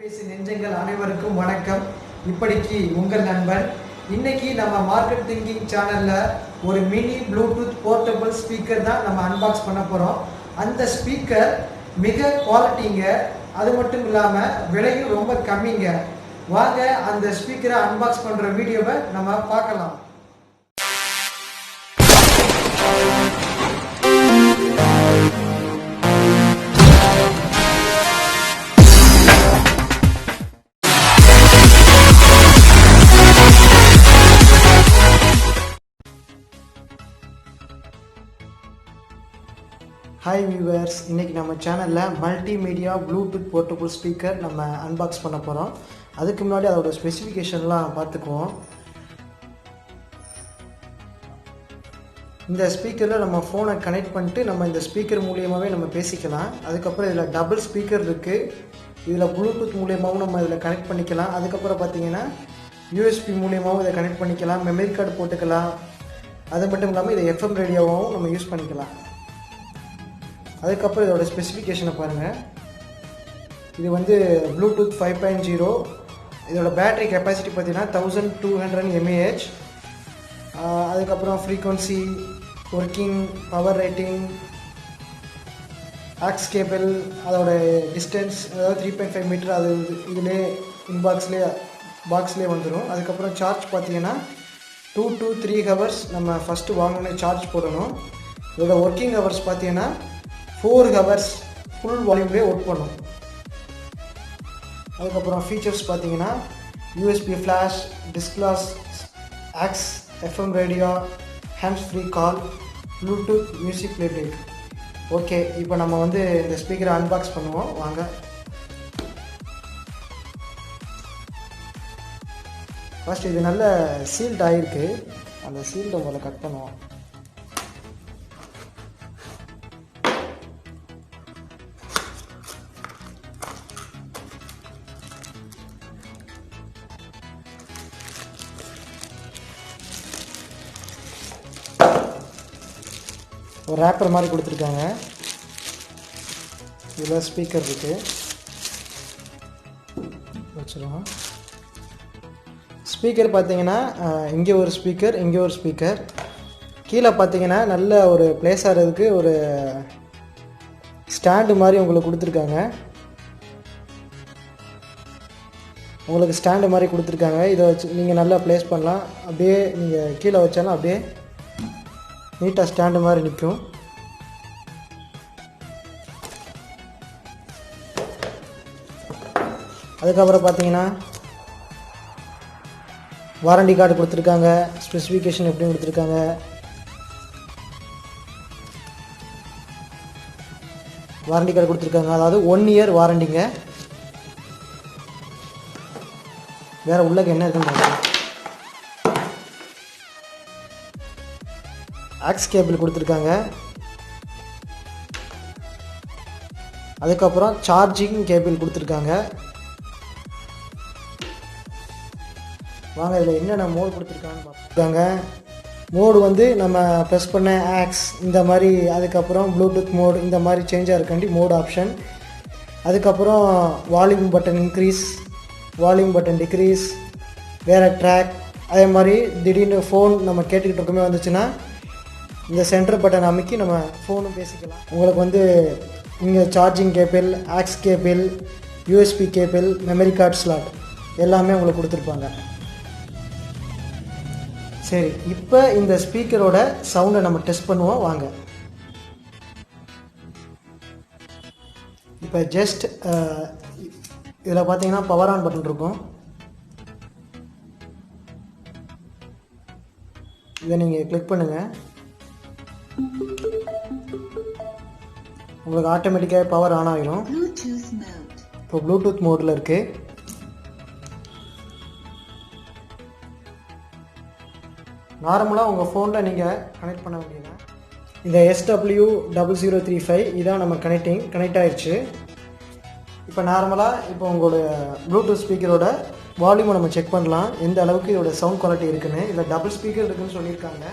பேசி நெஞ்சங்கள் அனைவருக்கும் வணக்கம். இப்படிக்கு உங்கள் நண்பன். இன்னைக்கு நம்ம மார்க்கெட் திங்கிங் சேனல்ல ஒரு மினி ப்ளூடூத் போர்ட்டபிள் ஸ்பீக்கர் தான் நம்ம அன்பாக்ஸ் பண்ண போறோம். அந்த ஸ்பீக்கர் மிக குவாலிட்டிங்க, அது மட்டும் இல்லாம விலையும் ரொம்ப கம்மிங்க. வாங்க அந்த ஸ்பீக்கரை அன்பாக்ஸ் பண்ற வீடியோவை நம்ம பார்க்கலாம். ஹாய் வியூவர்ஸ், இன்றைக்கி நம்ம சேனலில் மல்டிமீடியா ப்ளூடூத் போர்ட்டபிள் ஸ்பீக்கர் நம்ம அன்பாக்ஸ் பண்ண போகிறோம். அதுக்கு முன்னாடி அதோட ஸ்பெசிஃபிகேஷன்லாம் பார்த்துக்குவோம். இந்த ஸ்பீக்கரில் நம்ம ஃபோனை கனெக்ட் பண்ணிட்டு நம்ம இந்த ஸ்பீக்கர் மூலியமாகவே நம்ம பேசிக்கலாம். அதுக்கப்புறம் இதில் டபுள் ஸ்பீக்கர் இருக்குது. இதில் ப்ளூடூத் மூலியமாகவும் நம்ம இதில் கனெக்ட் பண்ணிக்கலாம். அதுக்கப்புறம் பார்த்திங்கன்னா யூஎஸ்பி மூலியமாகவும் இதை கனெக்ட் பண்ணிக்கலாம். மெமரி கார்டு போட்டுக்கலாம். அது மட்டும் இல்லாமல் இதை எஃப்எம் ரேடியோவாகவும் நம்ம யூஸ் பண்ணிக்கலாம். அதுக்கப்புறம் இதோட ஸ்பெசிஃபிகேஷனை பாருங்கள். இது வந்து ப்ளூடூத் 5.0. இதோட பேட்டரி கெப்பாசிட்டி பார்த்தீங்கன்னா 1200 mAh. அதுக்கப்புறம் frequency, working, power rating, aux cable, அதோட டிஸ்டன்ஸ் அதாவது 3.5 மீட்டர், அது இதிலே பாக்ஸ்லேயே வந்துடும். அதுக்கப்புறம் சார்ஜ் பார்த்தீங்கன்னா 2 to 3 ஹவர்ஸ் நம்ம ஃபஸ்ட்டு வாங்கினே சார்ஜ் போடணும். இதோட ஒர்க்கிங் ஹவர்ஸ் பார்த்தீங்கன்னா 4 ஹவர்ஸ் ஃபுல் வால்யூம்லேயே ஒர்க் பண்ணும். அதுக்கப்புறம் ஃபீச்சர்ஸ் பார்த்தீங்கன்னா யூஎஸ்பி ஃப்ளாஷ், டிஸ்க்ளாஸ், aux, FM radio, hands free call, Bluetooth music playback. Okay, இப்போ நம்ம வந்து இந்த ஸ்பீக்கரை அன்பாக்ஸ் பண்ணுவோம். வாங்க. ஃபர்ஸ்ட் இது நல்ல சீல்ட் ஆகிருக்கு. அந்த சீல்டை முதல்ல கட் பண்ணுவோம். ஒரு ரேப்பர் மாதிரி கொடுத்துருக்காங்க. இதில் ஸ்பீக்கர் இருக்குது, வச்சுருவோம். ஸ்பீக்கர் பார்த்தீங்கன்னா இங்கே ஒரு ஸ்பீக்கர், இங்கே ஒரு ஸ்பீக்கர். கீழே பார்த்தீங்கன்னா நல்ல ஒரு ப்ளேஸ் ஆகிறதுக்கு ஒரு ஸ்டாண்டு மாதிரி உங்களுக்கு கொடுத்துருக்காங்க. இதை வச்சு நீங்கள் நல்லா ப்ளேஸ் பண்ணலாம். அப்படியே நீங்கள் கீழே வச்சாலும் அப்படியே நீட்டாக ஸ்டாண்டு மாதிரி நிற்கும். அதுக்கப்புறம் பார்த்தீங்கன்னா வாரண்டி கார்டு கொடுத்துருக்காங்க. ஸ்பெசிஃபிகேஷன் எப்படின்னு கொடுத்துருக்காங்க. வாரண்டி கார்டு கொடுத்துருக்காங்க, அதாவது 1 இயர் வாரண்டிங்க. வேறு உள்ளக்கு என்ன இருக்குன்னு பார்க்கலாம். ஆக்ஸ் கேபிள் கொடுத்துருக்காங்க. அதுக்கப்புறம் சார்ஜிங் கேபிள் கொடுத்துருக்காங்க. வாங்க இதில் என்னென்ன மோடு கொடுத்துருக்காங்கன்னு பார்த்துருக்காங்க. மோடு வந்து நம்ம ப்ரெஸ் பண்ண ஆக்ஸ் இந்த மாதிரி, அதுக்கப்புறம் ப்ளூடூத் மோடு இந்த மாதிரி சேஞ்சாக இருக்காண்டி மோடு ஆப்ஷன். அதுக்கப்புறம் volume button increase, volume button decrease, வேறு ட்ராக். அதே மாதிரி திடீர்னு ஃபோன் நம்ம கேட்டுக்கிட்டு இருக்கோமே வந்துச்சுன்னா இந்த சென்டர் பட்டன் அமைக்கி நம்ம ஃபோனும் பேசிக்கலாம். உங்களுக்கு வந்து இங்கே charging cable, aux cable, USB cable, memory card slot எல்லாமே உங்களுக்கு கொடுத்துருப்பாங்க. சரி, இப்போ இந்த ஸ்பீக்கரோட சவுண்டை நம்ம டெஸ்ட் பண்ணுவோம். வாங்க. இப்போ ஜஸ்ட் இதில் பார்த்தீங்கன்னா பவர் ஆன் பட்டன் இருக்கும். இதை நீங்கள் கிளிக் பண்ணுங்கள். உங்களுக்கு ஆட்டோமேட்டிக்காக பவர் ஆன் ஆகிடும். இப்போ ப்ளூடூத் மோடில் இருக்குது. நார்மலாக உங்கள் ஃபோனில் நீங்கள் கனெக்ட் பண்ண வேண்டியது இந்த SW0035 இதான் நம்ம கனெக்ட் ஆயிடுச்சு. இப்போ நார்மலாக இப்போ உங்களோட ப்ளூடூத் ஸ்பீக்கரோட வால்யூமை நம்ம செக் பண்ணலாம், எந்த அளவுக்கு இதோட சவுண்ட் குவாலிட்டி இருக்குன்னு. இதில் டபுள் ஸ்பீக்கர் இருக்குதுன்னு சொல்லியிருக்காங்க.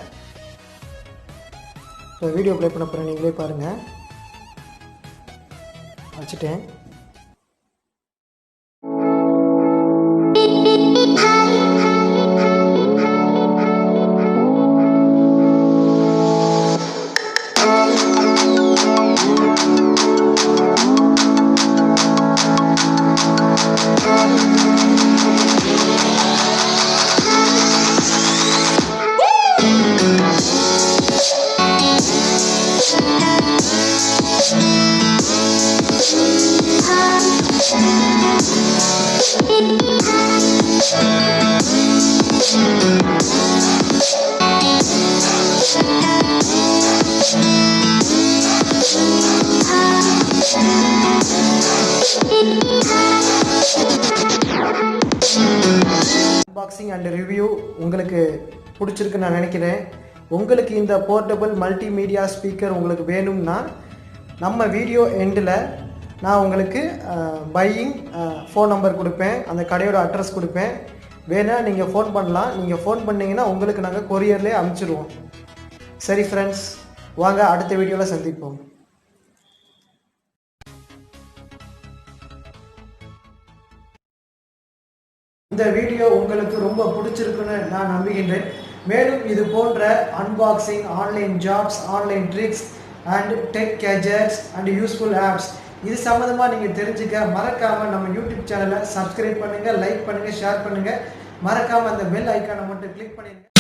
இப்போ வீடியோ ப்ளே பண்ண போகிறேன், நீங்களே பாருங்கள். வச்சுட்டேன். அன்பாக்சிங் அண்ட் ரிவ்யூ உங்களுக்கு பிடிச்சிருக்குன்னு நான் நினைக்கிறேன். உங்களுக்கு இந்த போர்ட்டபிள் மல்டிமீடியா ஸ்பீக்கர் உங்களுக்கு வேணும்னா நம்ம வீடியோ எண்டில் நான் உங்களுக்கு பையிங் ஃபோன் நம்பர் கொடுப்பேன், அந்த கடையோட அட்ரஸ் கொடுப்பேன். வேணால் நீங்கள் ஃபோன் பண்ணலாம். நீங்கள் ஃபோன் பண்ணிங்கன்னா உங்களுக்கு நாங்கள் கொரியர்லேயே அனுப்பிச்சிடுவோம். சரி ஃப்ரெண்ட்ஸ், வாங்க அடுத்த வீடியோவில் சந்திப்போம். இந்த வீடியோ உங்களுக்கு ரொம்ப பிடிச்சிருக்குன்னு நான் நம்புகின்றேன். மேலும் இது போன்ற unboxing, online jobs, online tricks and tech gadgets and useful apps இது சம்மந்தமாக நீங்கள் தெரிஞ்சுக்க மறக்காமல் நம்ம யூடியூப் சேனலை சப்ஸ்கிரைப் பண்ணுங்கள், லைக் பண்ணுங்கள், ஷேர் பண்ணுங்கள். மறக்காமல் அந்த பெல் ஐக்கானை மட்டும் கிளிக் பண்ணிடுங்க.